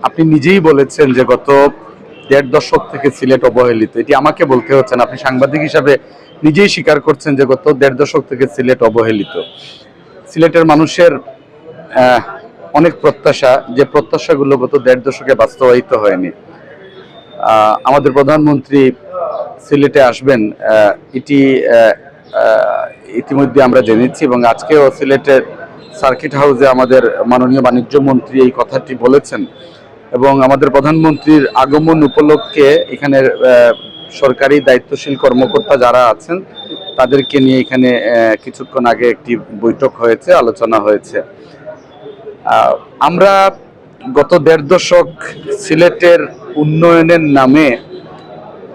আপনি নিজেই বলেছেন যে গত ১.৫ দশক থেকে সিলেট অবহেলিত। এটি আমাকে বলতে হচ্ছে না, আপনি সাংবাদিক হিসাবে নিজেই স্বীকার করছেন যে গত ১.৫ দশক থেকে সিলেট অবহেলিত। সিলেটের মানুষের অনেক প্রত্যাশা, যে প্রত্যাশাগুলো গত ১.৫ দশকে বাস্তবায়িত হয়নি। আমাদের প্রধানমন্ত্রী সিলেটে আসবেন, এটি ইতিমধ্যে আমরা জেনেছি, এবং আজকেও সিলেটের সার্কিট হাউসে আমাদের মাননীয় বাণিজ্য মন্ত্রী এই কথাটি বলেছেন। এবং আমাদের প্রধানমন্ত্রীর আগমন উপলক্ষে এখানে সরকারি দায়িত্বশীল কর্মকর্তা যারা আছেন তাদেরকে নিয়ে এখানে কিছুক্ষণ আগে একটি বৈঠক হয়েছে, আলোচনা হয়েছে। আমরা গত ১.৫ দশক সিলেটের উন্নয়নের নামে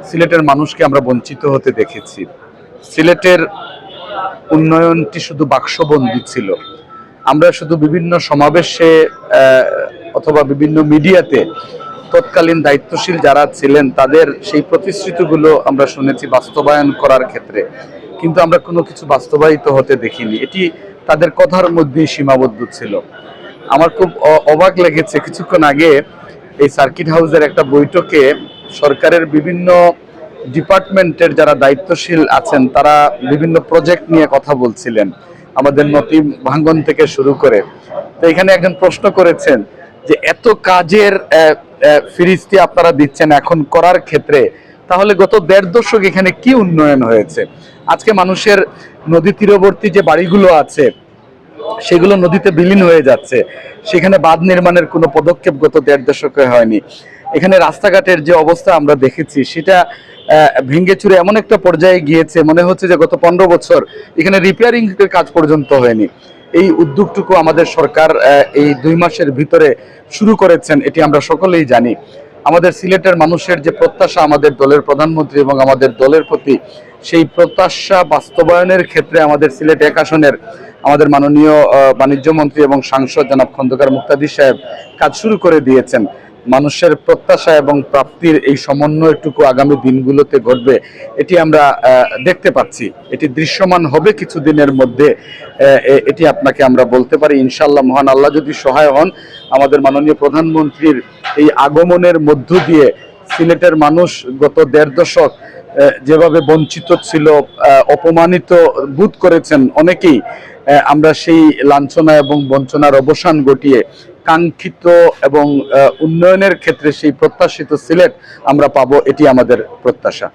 সিলেটের মানুষকে আমরা বঞ্চিত হতে দেখেছি। সিলেটের উন্নয়নটি শুধু বাক্সবন্দী ছিল। আমরা শুধু বিভিন্ন সমাবেশে অথবা বিভিন্ন মিডিয়াতে তৎকালীন দায়িত্বশীল যারা ছিলেন তাদের সেই প্রতিশ্রুতিগুলো আমরা শুনেছি বাস্তবায়ন করার ক্ষেত্রে, কিন্তু আমরা কোনো কিছু বাস্তবায়িত হতে দেখিনি। এটি তাদের কথার মধ্যেই সীমাবদ্ধ ছিল। আমার খুব অবাক লেগেছে, কিছুক্ষণ আগে এই সার্কিট হাউসের একটা বৈঠকে সরকারের বিভিন্ন ডিপার্টমেন্টের যারা দায়িত্বশীল আছেন তারা বিভিন্ন প্রজেক্ট নিয়ে কথা বলছিলেন, আমাদের নথি ভাঙ্গন থেকে শুরু করে। তো এখানে একজন প্রশ্ন করেছেন যে এত কাজের ফিরিস্তি আপনারা দিচ্ছেন এখন করার ক্ষেত্রে, তাহলে গত ১.৫ দশক এখানে কি উন্নয়ন হয়েছে? আজকে মানুষের নদী তীরবর্তী যে বাড়িগুলো আছে সেগুলো নদীতে বিলীন হয়ে যাচ্ছে, সেখানে বাঁধ নির্মাণের কোনো পদক্ষেপ গত ১.৫ দশকে হয়নি। এখানে রাস্তাঘাটের যে অবস্থা আমরা দেখেছি সেটা ভেঙে চুরে এমন একটা পর্যায়ে গিয়েছে, মনে হচ্ছে যে গত ১৫ বছর এখানে রিপেয়ারিং কাজ পর্যন্ত হয়নি। এই উদ্যোগটুকু আমাদের সরকার এই ২ মাসের ভিতরে শুরু করেছেন, এটি আমরা সকলেই জানি। আমাদের সিলেটের মানুষের যে প্রত্যাশা আমাদের দলের প্রধানমন্ত্রী এবং আমাদের দলের প্রতি, সেই প্রত্যাশা বাস্তবায়নের ক্ষেত্রে আমাদের সিলেট ১ আসনের আমাদের মাননীয় বাণিজ্য মন্ত্রী এবং সাংসদ জনাব খন্দকার মুক্তাদির সাহেব কাজ শুরু করে দিয়েছেন। মানুষের প্রত্যাশা এবং প্রাপ্তির এই সমন্বয়টুকু আগামী দিনগুলোতে ঘটবে, এটি আমরা দেখতে পাচ্ছি। এটি দৃশ্যমান হবে কিছুদিনের মধ্যে, এটি আপনাকে আমরা বলতে পারি। ইনশাআল্লাহ মহান আল্লাহ যদি সহায় হন, আমাদের মাননীয় প্রধানমন্ত্রীর এই আগমনের মধ্য দিয়ে সিলেটের মানুষ গত ১.৫ দশক যেভাবে বঞ্চিত ছিল, অপমানিত বোধ করেছেন অনেকেই, আমরা সেই লাঞ্ছনা এবং বঞ্চনার অবসান ঘটিয়ে কাঙ্ক্ষিত এবং উন্নয়নের ক্ষেত্রে সেই প্রত্যাশিত সিলেট আমরা পাবো, এটি আমাদের প্রত্যাশা।